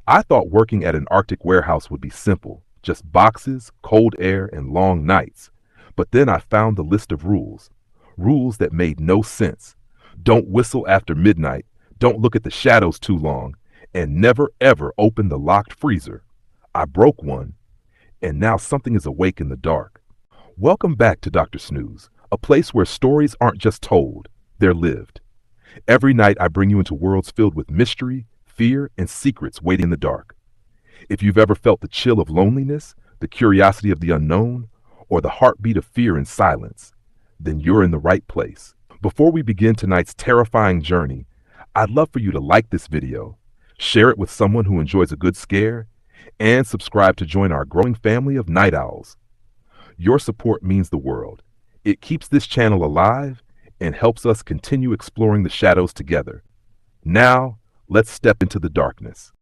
I thought working at an Arctic warehouse would be simple, just boxes, cold air, and long nights. But then I found the list of rules. Rules that made no sense. Don't whistle after midnight, don't look at the shadows too long, and never ever open the locked freezer. I broke one, and now something is awake in the dark. Welcome back to Dr. Snooze, a place where stories aren't just told, they're lived. Every night I bring you into worlds filled with mystery, fear, and secrets waiting in the dark. If you've ever felt the chill of loneliness, the curiosity of the unknown, or the heartbeat of fear in silence, then you're in the right place. Before we begin tonight's terrifying journey, I'd love for you to like this video, share it with someone who enjoys a good scare, and subscribe to join our growing family of night owls. Your support means the world. It keeps this channel alive and helps us continue exploring the shadows together. Now, let's step into the darkness.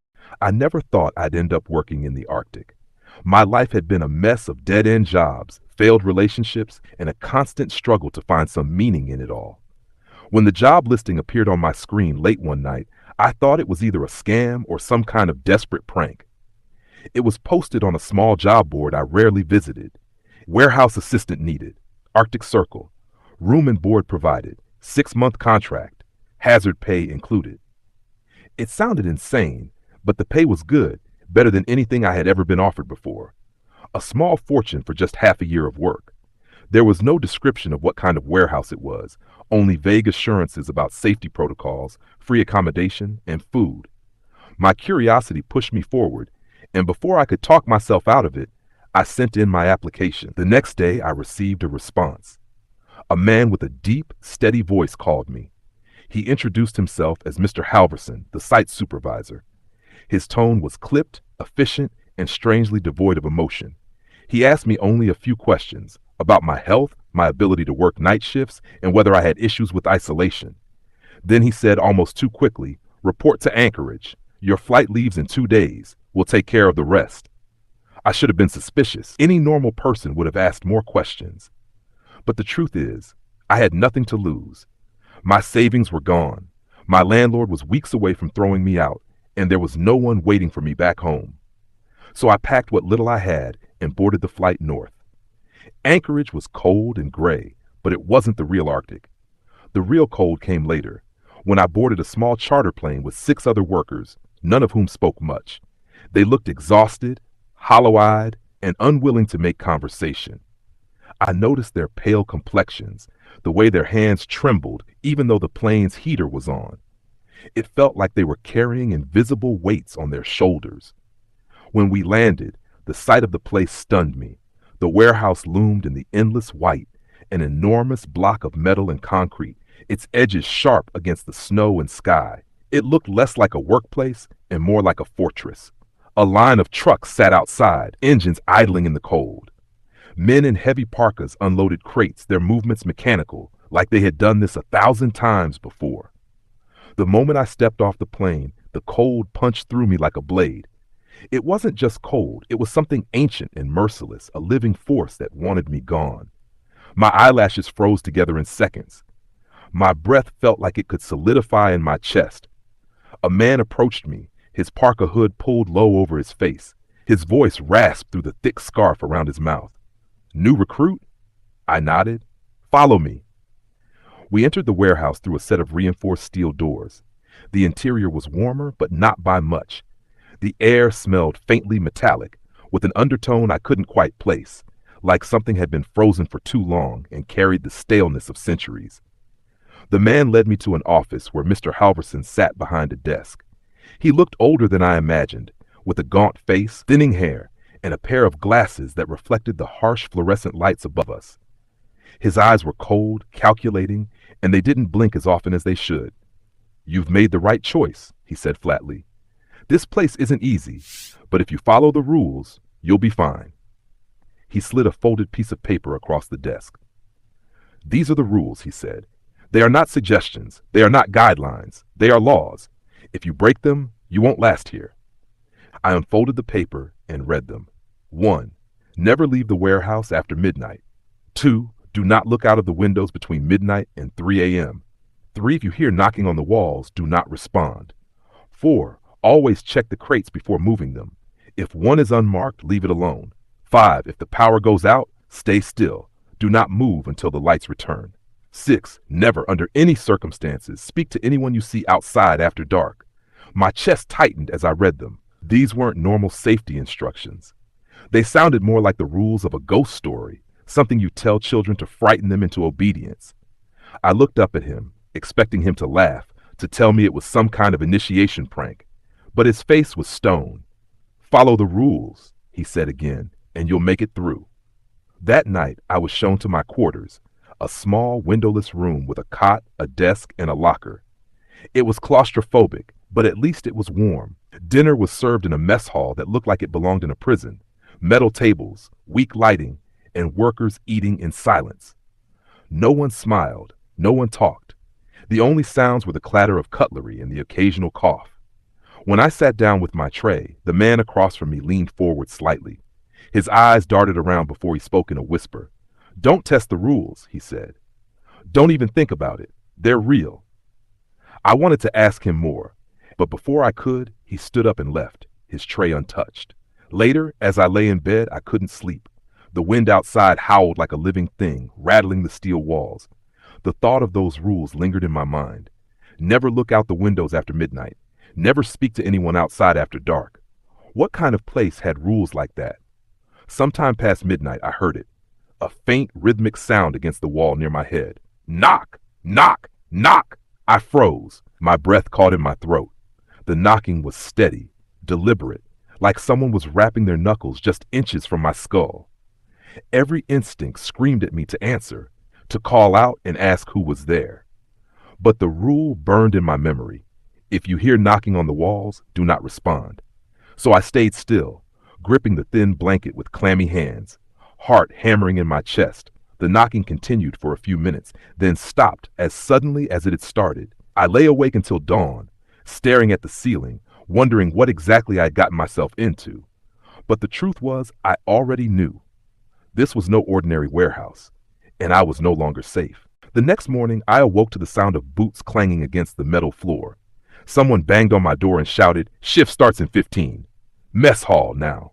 I never thought I'd end up working in the Arctic. My life had been a mess of dead-end jobs, failed relationships, and a constant struggle to find some meaning in it all. When the job listing appeared on my screen late one night, I thought it was either a scam or some kind of desperate prank. It was posted on a small job board I rarely visited. Warehouse assistant needed. Arctic Circle. Room and board provided. 6-month contract. Hazard pay included. It sounded insane, but the pay was good, better than anything I had ever been offered before. A small fortune for just half a year of work. There was no description of what kind of warehouse it was, only vague assurances about safety protocols, free accommodation, and food. My curiosity pushed me forward, and before I could talk myself out of it, I sent in my application. The next day, I received a response. A man with a deep, steady voice called me. He introduced himself as Mr. Halverson, the site supervisor. His tone was clipped, efficient, and strangely devoid of emotion. He asked me only a few questions about my health, my ability to work night shifts, and whether I had issues with isolation. Then he said almost too quickly, "Report to Anchorage. Your flight leaves in 2 days. We'll take care of the rest." I should have been suspicious. Any normal person would have asked more questions. But the truth is, I had nothing to lose. My savings were gone. My landlord was weeks away from throwing me out, and there was no one waiting for me back home. So I packed what little I had and boarded the flight north. Anchorage was cold and gray, but it wasn't the real Arctic. The real cold came later, when I boarded a small charter plane with 6 other workers, none of whom spoke much. They looked exhausted, hollow-eyed, and unwilling to make conversation. I noticed their pale complexions, the way their hands trembled even though the plane's heater was on. It felt like they were carrying invisible weights on their shoulders. When we landed, the sight of the place stunned me. The warehouse loomed in the endless white, an enormous block of metal and concrete, its edges sharp against the snow and sky. It looked less like a workplace and more like a fortress. A line of trucks sat outside, engines idling in the cold. Men in heavy parkas unloaded crates, their movements mechanical, like they had done this 1,000 times before. The moment I stepped off the plane, the cold punched through me like a blade. It wasn't just cold, it was something ancient and merciless, a living force that wanted me gone. My eyelashes froze together in seconds. My breath felt like it could solidify in my chest. A man approached me, his parka hood pulled low over his face. His voice rasped through the thick scarf around his mouth. "New recruit?" I nodded. "Follow me." We entered the warehouse through a set of reinforced steel doors. The interior was warmer, but not by much. The air smelled faintly metallic, with an undertone I couldn't quite place, like something had been frozen for too long and carried the staleness of centuries. The man led me to an office where Mr. Halverson sat behind a desk. He looked older than I imagined, with a gaunt face, thinning hair, and a pair of glasses that reflected the harsh fluorescent lights above us. His eyes were cold, calculating, and they didn't blink as often as they should. "You've made the right choice," he said flatly. "This place isn't easy, but if you follow the rules, you'll be fine." He slid a folded piece of paper across the desk. "These are the rules," he said. "They are not suggestions. They are not guidelines. They are laws. If you break them, you won't last here." I unfolded the paper and read them. 1. Never leave the warehouse after midnight. 2. Do not look out of the windows between midnight and 3 a.m. 3. If you hear knocking on the walls, do not respond. 4. Always check the crates before moving them. If one is unmarked, leave it alone. 5. If the power goes out, stay still. Do not move until the lights return. 6. Never, under any circumstances, speak to anyone you see outside after dark. My chest tightened as I read them. These weren't normal safety instructions. They sounded more like the rules of a ghost story, something you tell children to frighten them into obedience. I looked up at him, expecting him to laugh, to tell me it was some kind of initiation prank. But his face was stone. Follow the rules, he said again, and you'll make it through. That night, I was shown to my quarters, a small windowless room with a cot, a desk, and a locker. It was claustrophobic, but at least it was warm. Dinner was served in a mess hall that looked like it belonged in a prison. Metal tables, weak lighting, and workers eating in silence. No one smiled, no one talked. The only sounds were the clatter of cutlery and the occasional cough. When I sat down with my tray, the man across from me leaned forward slightly. His eyes darted around before he spoke in a whisper. "Don't test the rules," he said. "Don't even think about it. They're real." I wanted to ask him more, but before I could, he stood up and left, his tray untouched. Later, as I lay in bed, I couldn't sleep. The wind outside howled like a living thing, rattling the steel walls. The thought of those rules lingered in my mind. Never look out the windows after midnight. Never speak to anyone outside after dark. What kind of place had rules like that? Sometime past midnight, I heard it. A faint, rhythmic sound against the wall near my head. Knock! Knock! Knock! I froze. My breath caught in my throat. The knocking was steady, deliberate, like someone was rapping their knuckles just inches from my skull. Every instinct screamed at me to answer, to call out and ask who was there. But the rule burned in my memory. If you hear knocking on the walls, do not respond. So I stayed still, gripping the thin blanket with clammy hands, heart hammering in my chest. The knocking continued for a few minutes, then stopped as suddenly as it had started. I lay awake until dawn, staring at the ceiling, wondering what exactly I had gotten myself into. But the truth was, I already knew. This was no ordinary warehouse, and I was no longer safe. The next morning, I awoke to the sound of boots clanging against the metal floor. Someone banged on my door and shouted, "Shift starts in 15. Mess hall now."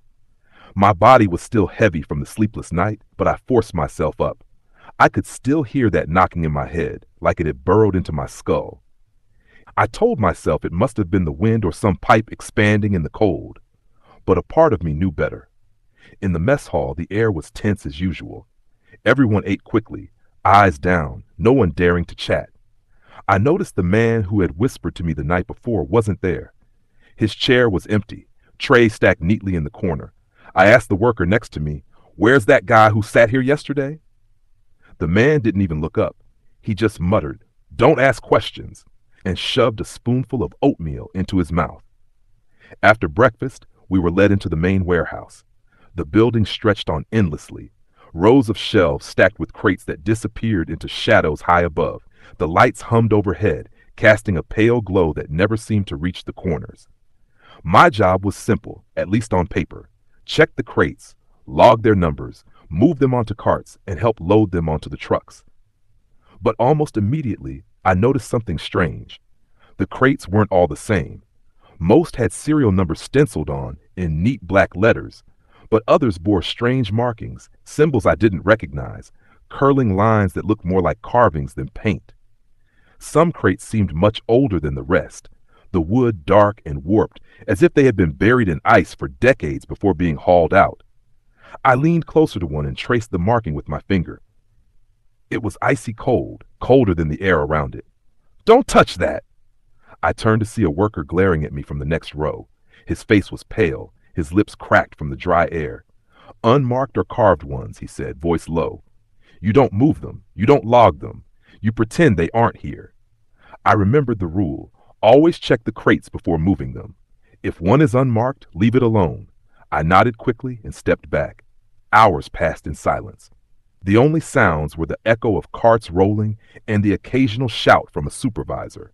My body was still heavy from the sleepless night, but I forced myself up. I could still hear that knocking in my head, like it had burrowed into my skull. I told myself it must have been the wind or some pipe expanding in the cold. But a part of me knew better. In the mess hall, the air was tense as usual. Everyone ate quickly, eyes down, no one daring to chat. I noticed the man who had whispered to me the night before wasn't there. His chair was empty, trays stacked neatly in the corner. I asked the worker next to me, "Where's that guy who sat here yesterday?" The man didn't even look up. He just muttered, "Don't ask questions," and shoved a spoonful of oatmeal into his mouth. After breakfast, we were led into the main warehouse. The building stretched on endlessly, rows of shelves stacked with crates that disappeared into shadows high above. The lights hummed overhead, casting a pale glow that never seemed to reach the corners. My job was simple, at least on paper. Check the crates, log their numbers, move them onto carts, and help load them onto the trucks. But almost immediately, I noticed something strange. The crates weren't all the same. Most had serial numbers stenciled on in neat black letters, but others bore strange markings, symbols I didn't recognize, curling lines that looked more like carvings than paint. Some crates seemed much older than the rest, the wood dark and warped, as if they had been buried in ice for decades before being hauled out. I leaned closer to one and traced the marking with my finger. It was icy cold, colder than the air around it. "Don't touch that!" I turned to see a worker glaring at me from the next row. His face was pale, his lips cracked from the dry air. "Unmarked or carved ones," he said, voice low. "You don't move them. You don't log them. You pretend they aren't here." I remembered the rule. Always check the crates before moving them. If one is unmarked, leave it alone. I nodded quickly and stepped back. Hours passed in silence. The only sounds were the echo of carts rolling and the occasional shout from a supervisor.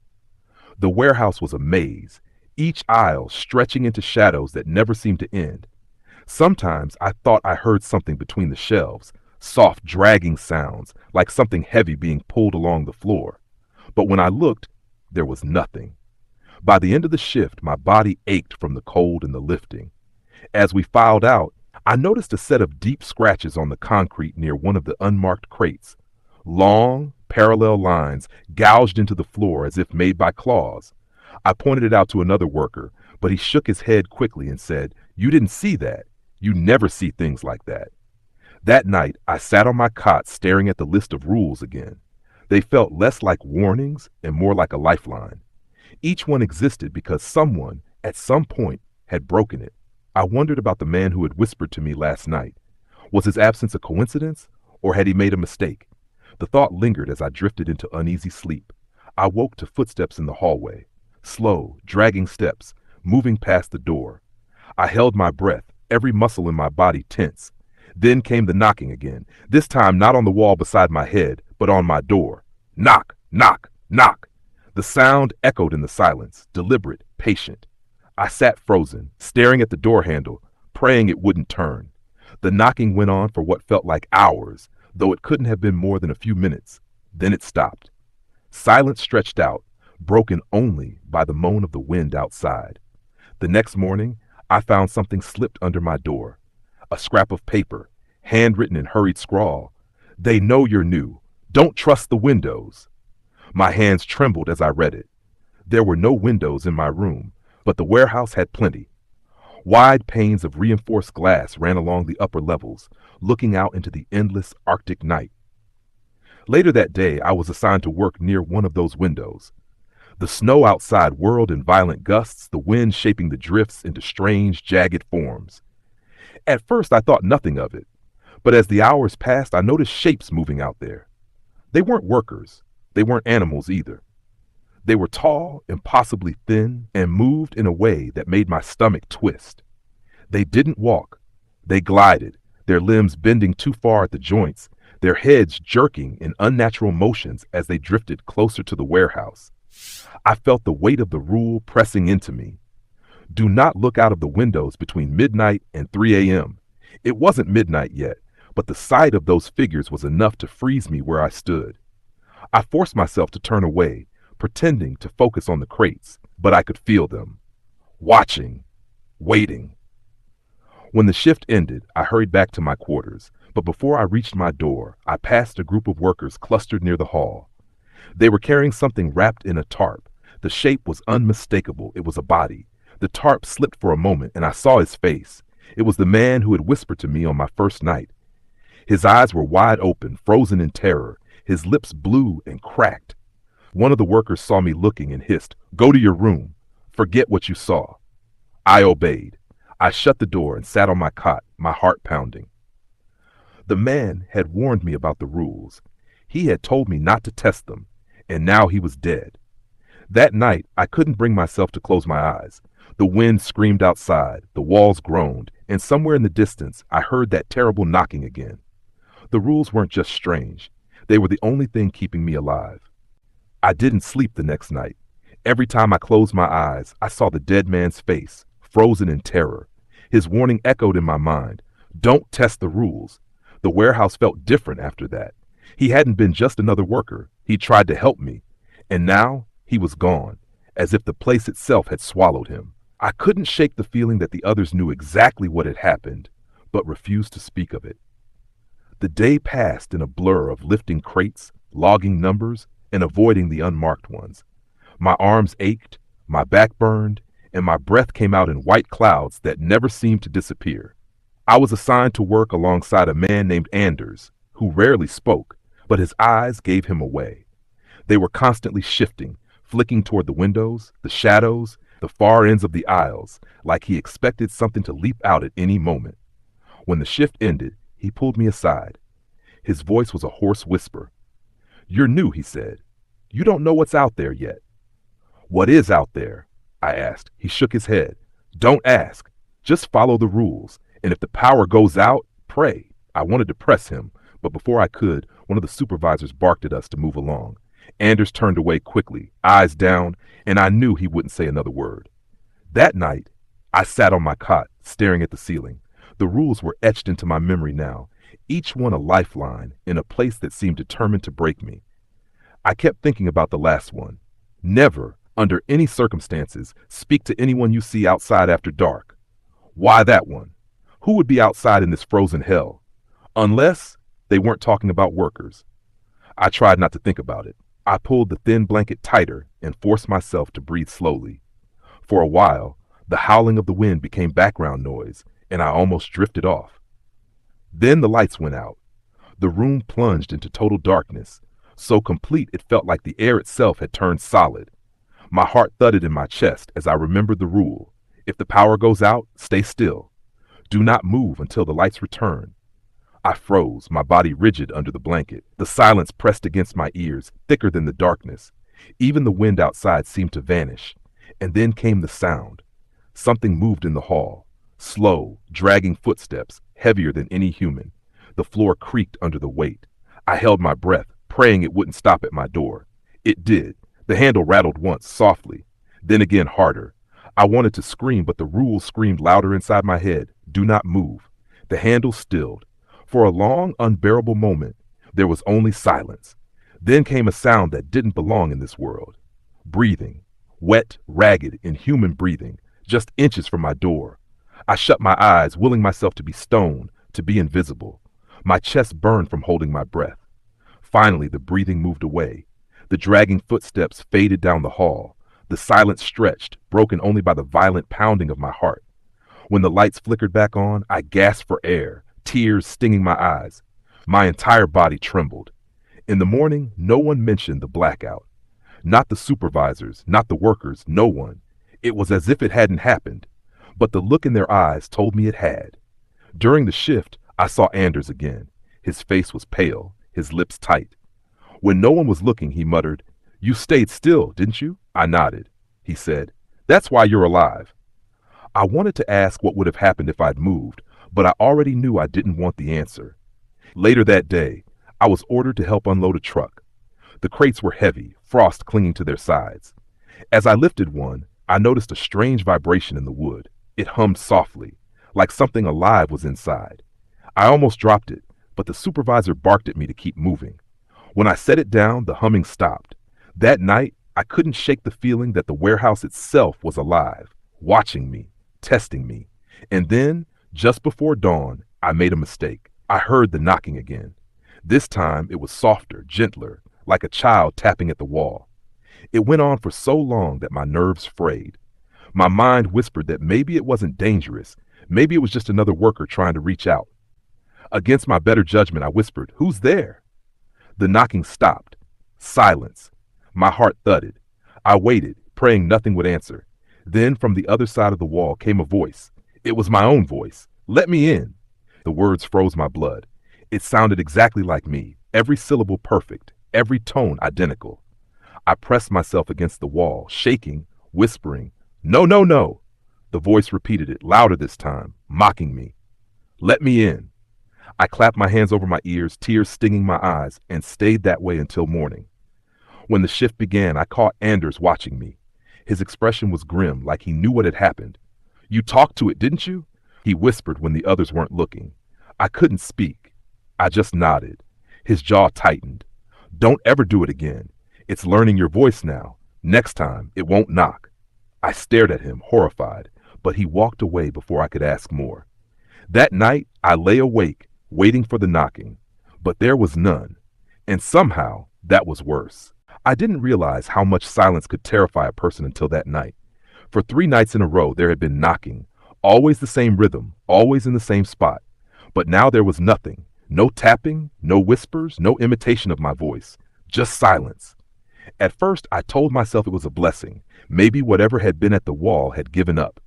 The warehouse was a maze, each aisle stretching into shadows that never seemed to end. Sometimes I thought I heard something between the shelves, soft dragging sounds, like something heavy being pulled along the floor. But when I looked, there was nothing. By the end of the shift, my body ached from the cold and the lifting. As we filed out, I noticed a set of deep scratches on the concrete near one of the unmarked crates. Long, parallel lines gouged into the floor as if made by claws. I pointed it out to another worker, but he shook his head quickly and said, "You didn't see that. You never see things like that." That night, I sat on my cot staring at the list of rules again. They felt less like warnings and more like a lifeline. Each one existed because someone, at some point, had broken it. I wondered about the man who had whispered to me last night. Was his absence a coincidence, or had he made a mistake? The thought lingered as I drifted into uneasy sleep. I woke to footsteps in the hallway. Slow, dragging steps, moving past the door. I held my breath, every muscle in my body tense. Then came the knocking again, this time not on the wall beside my head, but on my door. Knock, knock, knock. The sound echoed in the silence, deliberate, patient. I sat frozen, staring at the door handle, praying it wouldn't turn. The knocking went on for what felt like hours, though it couldn't have been more than a few minutes. Then it stopped. Silence stretched out, broken only by the moan of the wind outside. The next morning, I found something slipped under my door. A scrap of paper, handwritten in hurried scrawl. "They know you're new. Don't trust the windows." My hands trembled as I read it. There were no windows in my room, but the warehouse had plenty. Wide panes of reinforced glass ran along the upper levels, looking out into the endless Arctic night. Later that day, I was assigned to work near one of those windows. The snow outside whirled in violent gusts, the wind shaping the drifts into strange, jagged forms. At first, I thought nothing of it, but as the hours passed, I noticed shapes moving out there. They weren't workers. They weren't animals either. They were tall, impossibly thin, and moved in a way that made my stomach twist. They didn't walk. They glided, their limbs bending too far at the joints, their heads jerking in unnatural motions as they drifted closer to the warehouse. I felt the weight of the rule pressing into me. Do not look out of the windows between midnight and 3 a.m. It wasn't midnight yet, but the sight of those figures was enough to freeze me where I stood. I forced myself to turn away, pretending to focus on the crates, but I could feel them. Watching. Waiting. When the shift ended, I hurried back to my quarters, but before I reached my door, I passed a group of workers clustered near the hall. They were carrying something wrapped in a tarp. The shape was unmistakable. It was a body. The tarp slipped for a moment, and I saw his face. It was the man who had whispered to me on my first night. His eyes were wide open, frozen in terror, his lips blue and cracked. One of the workers saw me looking and hissed, "Go to your room. Forget what you saw." I obeyed. I shut the door and sat on my cot, my heart pounding. The man had warned me about the rules. He had told me not to test them, and now he was dead. That night, I couldn't bring myself to close my eyes. The wind screamed outside, the walls groaned, and somewhere in the distance, I heard that terrible knocking again. The rules weren't just strange. They were the only thing keeping me alive. I didn't sleep the next night. Every time I closed my eyes, I saw the dead man's face, frozen in terror. His warning echoed in my mind. Don't test the rules. The warehouse felt different after that. He hadn't been just another worker. He tried to help me. And now he was gone, as if the place itself had swallowed him. I couldn't shake the feeling that the others knew exactly what had happened, but refused to speak of it. The day passed in a blur of lifting crates, logging numbers, and avoiding the unmarked ones. My arms ached, my back burned, and my breath came out in white clouds that never seemed to disappear. I was assigned to work alongside a man named Anders, who rarely spoke, but his eyes gave him away. They were constantly shifting, flicking toward the windows, the shadows, the far ends of the aisles, like he expected something to leap out at any moment. When the shift ended, he pulled me aside. His voice was a hoarse whisper. "You're new," he said. "You don't know what's out there yet." "What is out there?" I asked. He shook his head. "Don't ask. Just follow the rules. And if the power goes out, pray." I wanted to press him, but before I could, one of the supervisors barked at us to move along. Anders turned away quickly, eyes down, and I knew he wouldn't say another word. That night, I sat on my cot, staring at the ceiling. The rules were etched into my memory now, each one a lifeline in a place that seemed determined to break me. I kept thinking about the last one. Never, Under any circumstances, speak to anyone you see outside after dark. Why that one? Who would be outside in this frozen hell? Unless they weren't talking about workers. I tried not to think about it. I pulled the thin blanket tighter and forced myself to breathe slowly. For a while, the howling of the wind became background noise, and I almost drifted off. Then the lights went out. The room plunged into total darkness, so complete it felt like the air itself had turned solid. My heart thudded in my chest as I remembered the rule. If the power goes out, stay still. Do not move until the lights return. I froze, my body rigid under the blanket. The silence pressed against my ears, thicker than the darkness. Even the wind outside seemed to vanish. And then came the sound. Something moved in the hall. Slow, dragging footsteps, heavier than any human. The floor creaked under the weight. I held my breath, praying it wouldn't stop at my door. It did. The handle rattled once, softly, then again harder. I wanted to scream, but the rules screamed louder inside my head. Do not move. The handle stilled. For a long, unbearable moment, there was only silence. Then came a sound that didn't belong in this world. Breathing. Wet, ragged, inhuman breathing, just inches from my door. I shut my eyes, willing myself to be stone, to be invisible. My chest burned from holding my breath. Finally, the breathing moved away. The dragging footsteps faded down the hall. The silence stretched, broken only by the violent pounding of my heart. When the lights flickered back on, I gasped for air, tears stinging my eyes. My entire body trembled. In the morning, no one mentioned the blackout. Not the supervisors, not the workers, no one. It was as if it hadn't happened. But the look in their eyes told me it had. During the shift, I saw Anders again. His face was pale, his lips tight. When no one was looking, he muttered, "You stayed still, didn't you?" I nodded. He said, "That's why you're alive." I wanted to ask what would have happened if I'd moved, but I already knew I didn't want the answer. Later that day, I was ordered to help unload a truck. The crates were heavy, frost clinging to their sides. As I lifted one, I noticed a strange vibration in the wood. It hummed softly, like something alive was inside. I almost dropped it, but the supervisor barked at me to keep moving. When I set it down, the humming stopped. That night, I couldn't shake the feeling that the warehouse itself was alive, watching me, testing me. And then, just before dawn, I made a mistake. I heard the knocking again. This time, it was softer, gentler, like a child tapping at the wall. It went on for so long that my nerves frayed. My mind whispered that maybe it wasn't dangerous. Maybe it was just another worker trying to reach out. Against my better judgment, I whispered, "Who's there?" The knocking stopped. Silence. My heart thudded. I waited, praying nothing would answer. Then from the other side of the wall came a voice. It was my own voice. "Let me in." The words froze my blood. It sounded exactly like me, every syllable perfect, every tone identical. I pressed myself against the wall, shaking, whispering, "No, no, no." The voice repeated it, louder this time, mocking me. "Let me in." I clapped my hands over my ears, tears stinging my eyes, and stayed that way until morning. When the shift began, I caught Anders watching me. His expression was grim, like he knew what had happened. "You talked to it, didn't you?" He whispered when the others weren't looking. I couldn't speak. I just nodded. His jaw tightened. "Don't ever do it again. It's learning your voice now. Next time, it won't knock." I stared at him, horrified, but he walked away before I could ask more. That night, I lay awake, waiting for the knocking, but there was none, and somehow that was worse. I didn't realize how much silence could terrify a person until that night. For 3 nights in a row there had been knocking, always the same rhythm, always in the same spot, but now there was nothing, no tapping, no whispers, no imitation of my voice, just silence. At first I told myself it was a blessing, maybe whatever had been at the wall had given up.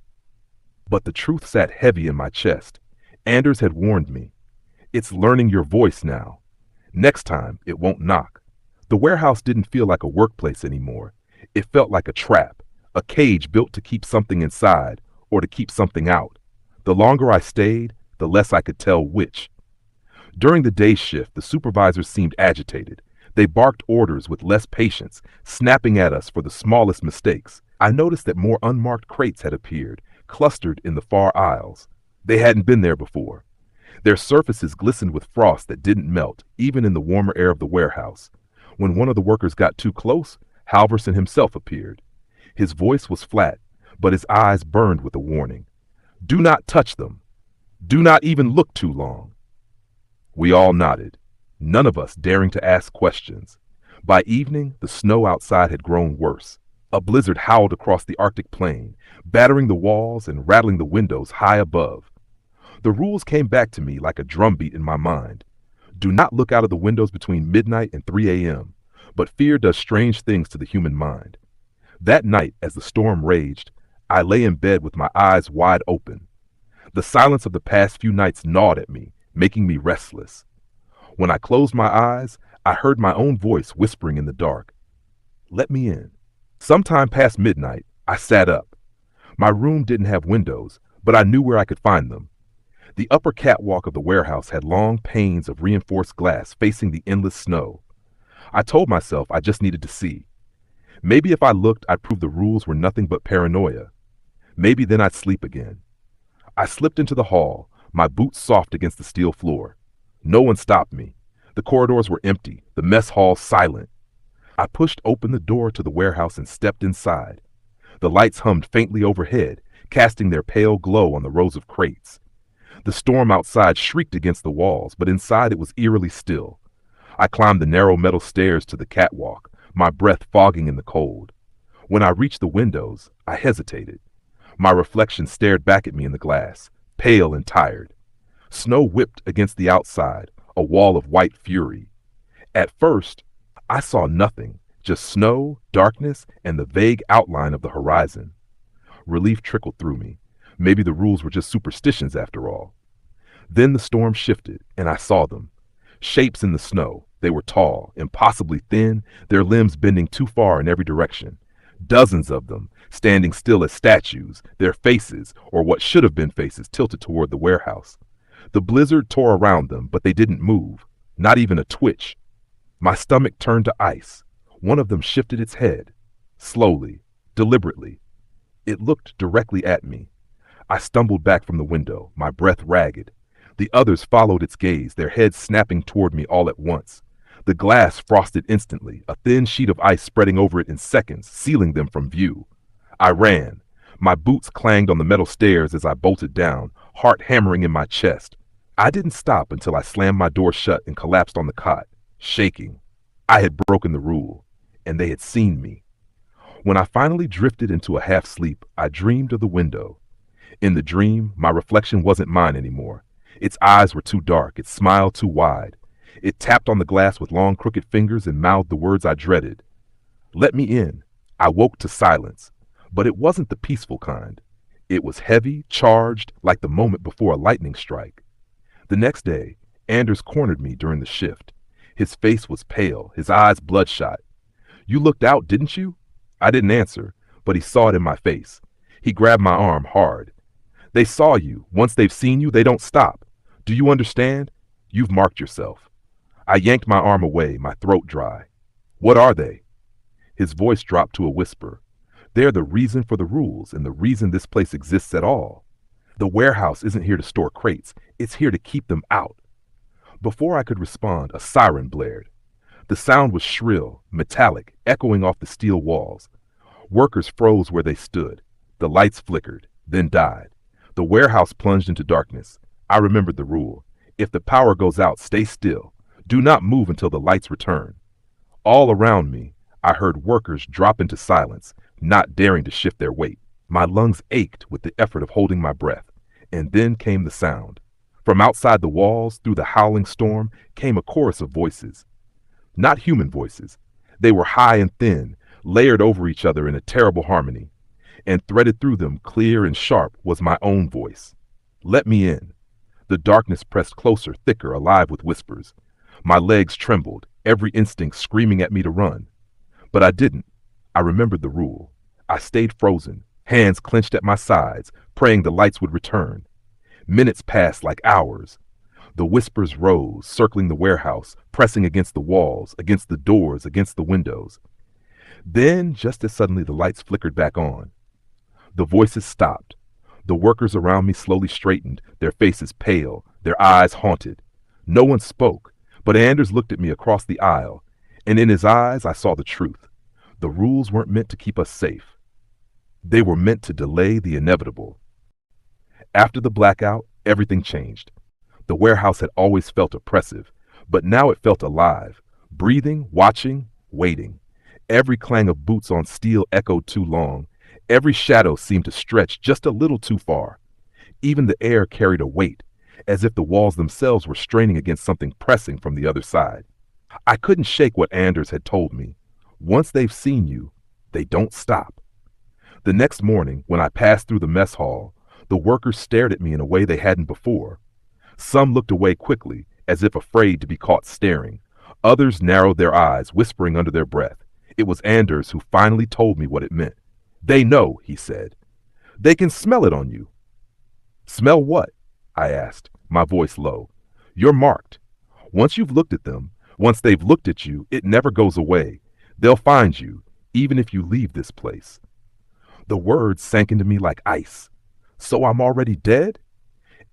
But the truth sat heavy in my chest. Anders had warned me. It's learning your voice now. Next time, it won't knock. The warehouse didn't feel like a workplace anymore. It felt like a trap, a cage built to keep something inside or to keep something out. The longer I stayed, the less I could tell which. During the day shift, the supervisors seemed agitated. They barked orders with less patience, snapping at us for the smallest mistakes. I noticed that more unmarked crates had appeared, clustered in the far aisles. They hadn't been there before. Their surfaces glistened with frost that didn't melt, even in the warmer air of the warehouse. When one of the workers got too close, Halverson himself appeared. His voice was flat, but his eyes burned with a warning. Do not touch them. Do not even look too long. We all nodded, none of us daring to ask questions. By evening, the snow outside had grown worse. A blizzard howled across the Arctic plain, battering the walls and rattling the windows high above. The rules came back to me like a drumbeat in my mind. Do not look out of the windows between midnight and 3 a.m., but fear does strange things to the human mind. That night, as the storm raged, I lay in bed with my eyes wide open. The silence of the past few nights gnawed at me, making me restless. When I closed my eyes, I heard my own voice whispering in the dark. Let me in. Sometime past midnight, I sat up. My room didn't have windows, but I knew where I could find them. The upper catwalk of the warehouse had long panes of reinforced glass facing the endless snow. I told myself I just needed to see. Maybe if I looked, I'd prove the rules were nothing but paranoia. Maybe then I'd sleep again. I slipped into the hall, my boots soft against the steel floor. No one stopped me. The corridors were empty, the mess hall silent. I pushed open the door to the warehouse and stepped inside. The lights hummed faintly overhead, casting their pale glow on the rows of crates. The storm outside shrieked against the walls, but inside it was eerily still. I climbed the narrow metal stairs to the catwalk, my breath fogging in the cold. When I reached the windows, I hesitated. My reflection stared back at me in the glass, pale and tired. Snow whipped against the outside, a wall of white fury. At first, I saw nothing, just snow, darkness, and the vague outline of the horizon. Relief trickled through me. Maybe the rules were just superstitions after all. Then the storm shifted, and I saw them. Shapes in the snow. They were tall, impossibly thin, their limbs bending too far in every direction. Dozens of them, standing still as statues, their faces, or what should have been faces, tilted toward the warehouse. The blizzard tore around them, but they didn't move, not even a twitch. My stomach turned to ice. One of them shifted its head, slowly, deliberately. It looked directly at me. I stumbled back from the window, my breath ragged. The others followed its gaze, their heads snapping toward me all at once. The glass frosted instantly, a thin sheet of ice spreading over it in seconds, sealing them from view. I ran. My boots clanged on the metal stairs as I bolted down, heart hammering in my chest. I didn't stop until I slammed my door shut and collapsed on the cot, shaking. I had broken the rule, and they had seen me. When I finally drifted into a half-sleep, I dreamed of the window. In the dream, my reflection wasn't mine anymore. Its eyes were too dark, its smile too wide. It tapped on the glass with long crooked fingers and mouthed the words I dreaded. Let me in. I woke to silence, but it wasn't the peaceful kind. It was heavy, charged, like the moment before a lightning strike. The next day, Anders cornered me during the shift. His face was pale, his eyes bloodshot. You looked out, didn't you? I didn't answer, but he saw it in my face. He grabbed my arm hard. They saw you. Once they've seen you, they don't stop. Do you understand? You've marked yourself. I yanked my arm away, my throat dry. What are they? His voice dropped to a whisper. They're the reason for the rules and the reason this place exists at all. The warehouse isn't here to store crates. It's here to keep them out. Before I could respond, a siren blared. The sound was shrill, metallic, echoing off the steel walls. Workers froze where they stood. The lights flickered, then died. The warehouse plunged into darkness. I remembered the rule. If the power goes out, stay still. Do not move until the lights return. All around me, I heard workers drop into silence, not daring to shift their weight. My lungs ached with the effort of holding my breath. And then came the sound. From outside the walls, through the howling storm, came a chorus of voices. Not human voices. They were high and thin, layered over each other in a terrible harmony. And threaded through them, clear and sharp, was my own voice. Let me in. The darkness pressed closer, thicker, alive with whispers. My legs trembled, every instinct screaming at me to run. But I didn't. I remembered the rule. I stayed frozen, hands clenched at my sides, praying the lights would return. Minutes passed like hours. The whispers rose, circling the warehouse, pressing against the walls, against the doors, against the windows. Then, just as suddenly, the lights flickered back on. The voices stopped. The workers around me slowly straightened, their faces pale, their eyes haunted. No one spoke, but Anders looked at me across the aisle, and in his eyes I saw the truth. The rules weren't meant to keep us safe. They were meant to delay the inevitable. After the blackout, everything changed. The warehouse had always felt oppressive, but now it felt alive, breathing, watching, waiting. Every clang of boots on steel echoed too long. Every shadow seemed to stretch just a little too far. Even the air carried a weight, as if the walls themselves were straining against something pressing from the other side. I couldn't shake what Anders had told me. Once they've seen you, they don't stop. The next morning, when I passed through the mess hall, the workers stared at me in a way they hadn't before. Some looked away quickly, as if afraid to be caught staring. Others narrowed their eyes, whispering under their breath. It was Anders who finally told me what it meant. They know, he said. They can smell it on you. Smell what? I asked, my voice low. You're marked. Once you've looked at them, once they've looked at you, it never goes away. They'll find you, even if you leave this place. The words sank into me like ice. So I'm already dead?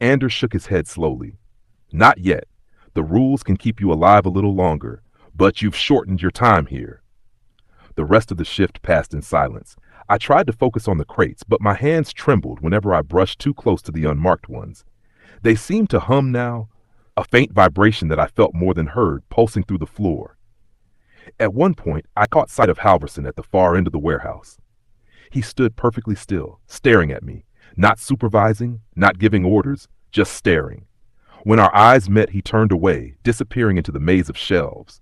Anders shook his head slowly. Not yet. The rules can keep you alive a little longer, but you've shortened your time here. The rest of the shift passed in silence. I tried to focus on the crates, but my hands trembled whenever I brushed too close to the unmarked ones. They seemed to hum now, a faint vibration that I felt more than heard pulsing through the floor. At one point, I caught sight of Halverson at the far end of the warehouse. He stood perfectly still, staring at me, not supervising, not giving orders, just staring. When our eyes met, he turned away, disappearing into the maze of shelves.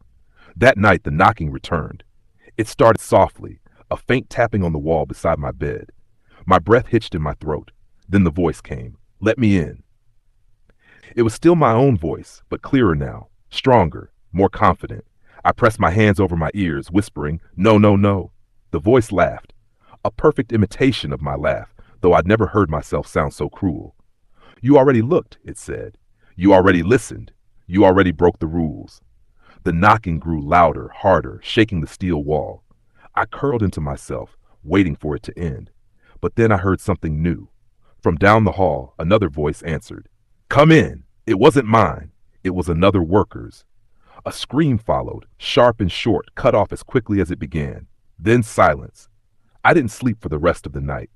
That night, the knocking returned. It started softly, a faint tapping on the wall beside my bed. My breath hitched in my throat. Then the voice came. Let me in. It was still my own voice, but clearer now, stronger, more confident. I pressed my hands over my ears, whispering, No, no, no. The voice laughed. A perfect imitation of my laugh, though I'd never heard myself sound so cruel. You already looked, it said. You already listened. You already broke the rules. The knocking grew louder, harder, shaking the steel wall. I curled into myself, waiting for it to end. But then I heard something new. From down the hall, another voice answered. Come in. It wasn't mine. It was another worker's. A scream followed, sharp and short, cut off as quickly as it began. Then silence. I didn't sleep for the rest of the night.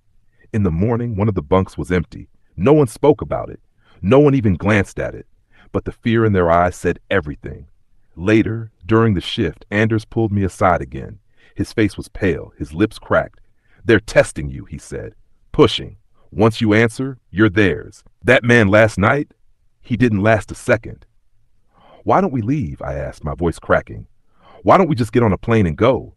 In the morning, one of the bunks was empty. No one spoke about it. No one even glanced at it. But the fear in their eyes said everything. Later, during the shift, Anders pulled me aside again. His face was pale, his lips cracked. They're testing you, he said. Pushing. Once you answer, you're theirs. That man last night, he didn't last a second. Why don't we leave? I asked, my voice cracking. Why don't we just get on a plane and go?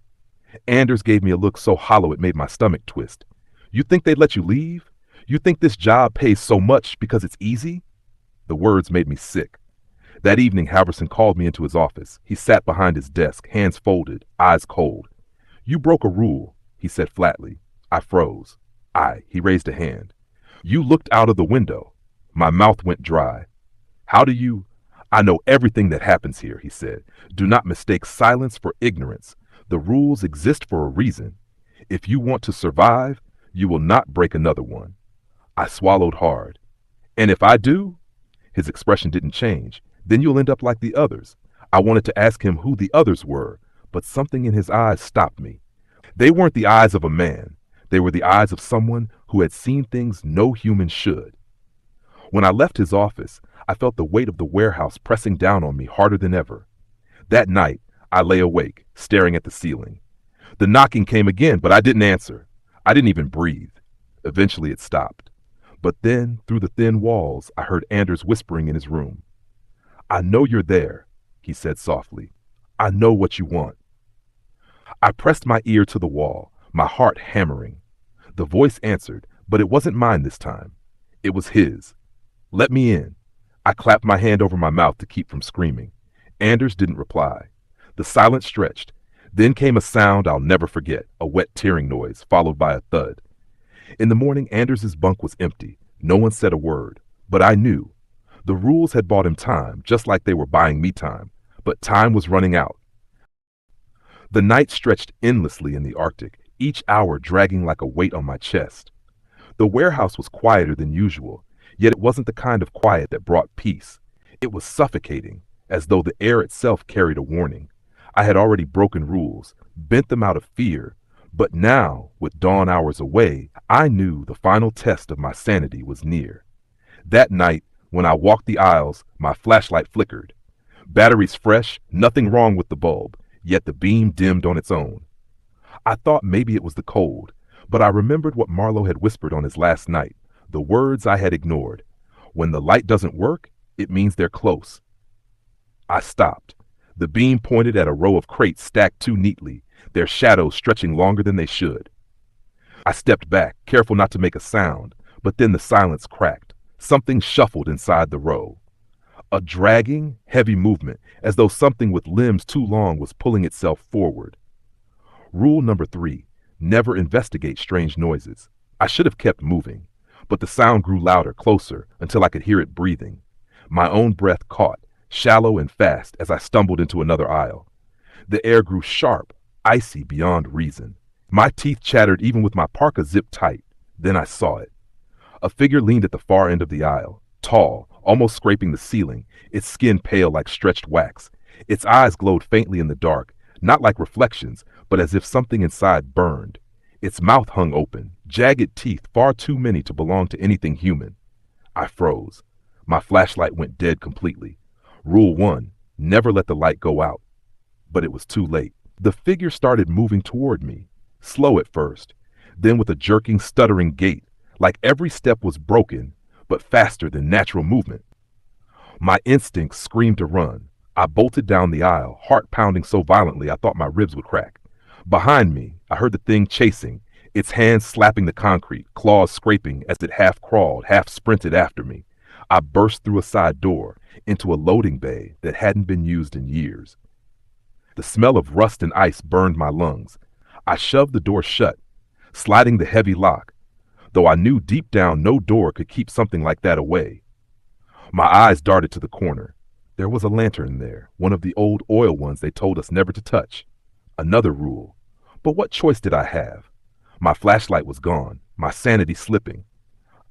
Anders gave me a look so hollow it made my stomach twist. You think they'd let you leave? You think this job pays so much because it's easy? The words made me sick. That evening, Halverson called me into his office. He sat behind his desk, hands folded, eyes cold. You broke a rule, he said flatly. I froze. He raised a hand. You looked out of the window. My mouth went dry. How do you? I know everything that happens here, he said. Do not mistake silence for ignorance. The rules exist for a reason. If you want to survive, you will not break another one. I swallowed hard. And if I do? His expression didn't change. Then you'll end up like the others. I wanted to ask him who the others were, but something in his eyes stopped me. They weren't the eyes of a man. They were the eyes of someone who had seen things no human should. When I left his office, I felt the weight of the warehouse pressing down on me harder than ever. That night, I lay awake, staring at the ceiling. The knocking came again, but I didn't answer. I didn't even breathe. Eventually it stopped. But then, through the thin walls, I heard Anders whispering in his room. I know you're there, he said softly. I know what you want. I pressed my ear to the wall, my heart hammering. The voice answered, but it wasn't mine this time. It was his. Let me in. I clapped my hand over my mouth to keep from screaming. Anders didn't reply. The silence stretched. Then came a sound I'll never forget, a wet tearing noise, followed by a thud. In the morning, Anders's bunk was empty. No one said a word. But I knew. The rules had bought him time, just like they were buying me time. But time was running out. The night stretched endlessly in the Arctic, each hour dragging like a weight on my chest. The warehouse was quieter than usual, yet it wasn't the kind of quiet that brought peace. It was suffocating, as though the air itself carried a warning. I had already broken rules, bent them out of fear, But now, with dawn hours away, I knew the final test of my sanity was near. That night, when I walked the aisles, my flashlight flickered. Batteries fresh, nothing wrong with the bulb, yet the beam dimmed on its own. I thought maybe it was the cold, but I remembered what Marlowe had whispered on his last night, the words I had ignored. When the light doesn't work, it means they're close. I stopped. The beam pointed at a row of crates stacked too neatly, their shadows stretching longer than they should. I stepped back, careful not to make a sound, but then the silence cracked. Something shuffled inside the row. A dragging, heavy movement, as though something with limbs too long was pulling itself forward. Rule number 3, never investigate strange noises. I should have kept moving, but the sound grew louder, closer, until I could hear it breathing. My own breath caught, shallow and fast, as I stumbled into another aisle. The air grew sharp, icy beyond reason. My teeth chattered even with my parka zipped tight. Then I saw it. A figure leaned at the far end of the aisle, tall, almost scraping the ceiling, its skin pale like stretched wax. Its eyes glowed faintly in the dark, not like reflections, but as if something inside burned. Its mouth hung open, jagged teeth far too many to belong to anything human. I froze. My flashlight went dead completely. Rule 1, never let the light go out. But it was too late. The figure started moving toward me, slow at first, then with a jerking, stuttering gait, like every step was broken, but faster than natural movement. My instincts screamed to run. I bolted down the aisle, heart pounding so violently I thought my ribs would crack. Behind me, I heard the thing chasing, its hands slapping the concrete, claws scraping as it half crawled, half sprinted after me. I burst through a side door, into a loading bay that hadn't been used in years. The smell of rust and ice burned my lungs. I shoved the door shut, sliding the heavy lock, though I knew deep down no door could keep something like that away. My eyes darted to the corner. There was a lantern there, one of the old oil ones they told us never to touch. Another rule. But what choice did I have? My flashlight was gone, my sanity slipping.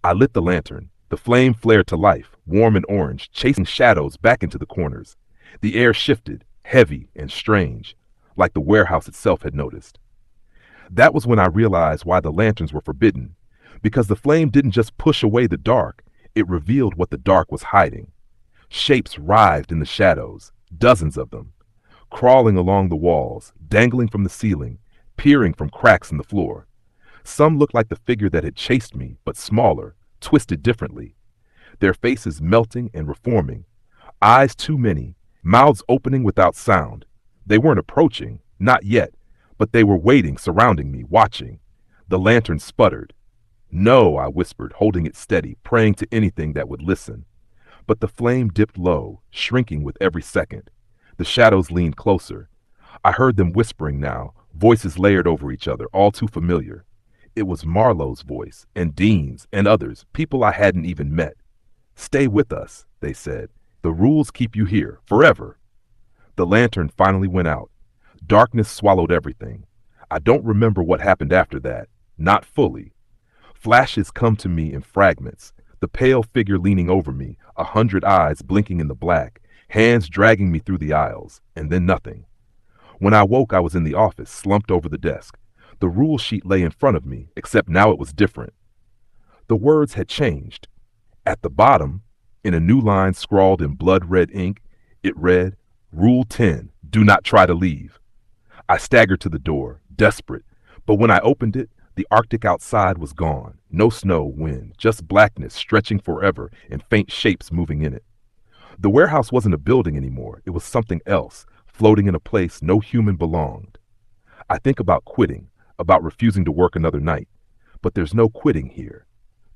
I lit the lantern. The flame flared to life, warm and orange, chasing shadows back into the corners. The air shifted, heavy and strange, like the warehouse itself had noticed. That was when I realized why the lanterns were forbidden, because the flame didn't just push away the dark, it revealed what the dark was hiding. Shapes writhed in the shadows, dozens of them, crawling along the walls, dangling from the ceiling, peering from cracks in the floor. Some looked like the figure that had chased me, but smaller, twisted differently. Their faces melting and reforming, eyes too many, mouths opening without sound. They weren't approaching, not yet, but they were waiting, surrounding me, watching. The lantern sputtered. No, I whispered, holding it steady, praying to anything that would listen. But the flame dipped low, shrinking with every second. The shadows leaned closer. I heard them whispering now, voices layered over each other, all too familiar. It was Marlowe's voice, and Dean's, and others, people I hadn't even met. Stay with us, they said. The rules keep you here, forever. The lantern finally went out. Darkness swallowed everything. I don't remember what happened after that, not fully. Flashes come to me in fragments, the pale figure leaning over me, 100 eyes blinking in the black, hands dragging me through the aisles, and then nothing. When I woke, I was in the office, slumped over the desk. The rule sheet lay in front of me, except now it was different. The words had changed. At the bottom, in a new line scrawled in blood-red ink, it read, Rule 10, do not try to leave. I staggered to the door, desperate, but when I opened it, the Arctic outside was gone. No snow, wind, just blackness stretching forever and faint shapes moving in it. The warehouse wasn't a building anymore. It was something else, floating in a place no human belonged. I think about quitting, about refusing to work another night. But there's no quitting here.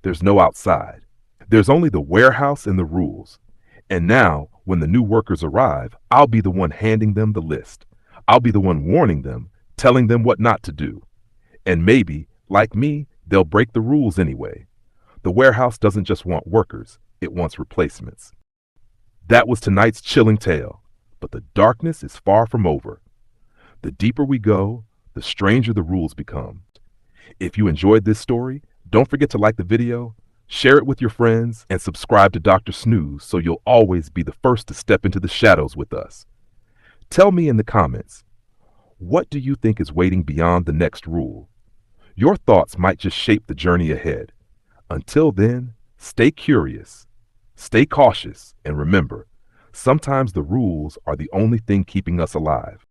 There's no outside. There's only the warehouse and the rules. And now, when the new workers arrive, I'll be the one handing them the list. I'll be the one warning them, telling them what not to do. And maybe, like me, they'll break the rules anyway. The warehouse doesn't just want workers, it wants replacements. That was tonight's chilling tale, but the darkness is far from over. The deeper we go, the stranger the rules become. If you enjoyed this story, don't forget to like the video, share it with your friends, and subscribe to Dr. Snooze so you'll always be the first to step into the shadows with us. Tell me in the comments, What do you think is waiting beyond the next rule? Your thoughts might just shape the journey ahead. Until then, stay curious, stay cautious, and remember, sometimes the rules are the only thing keeping us alive.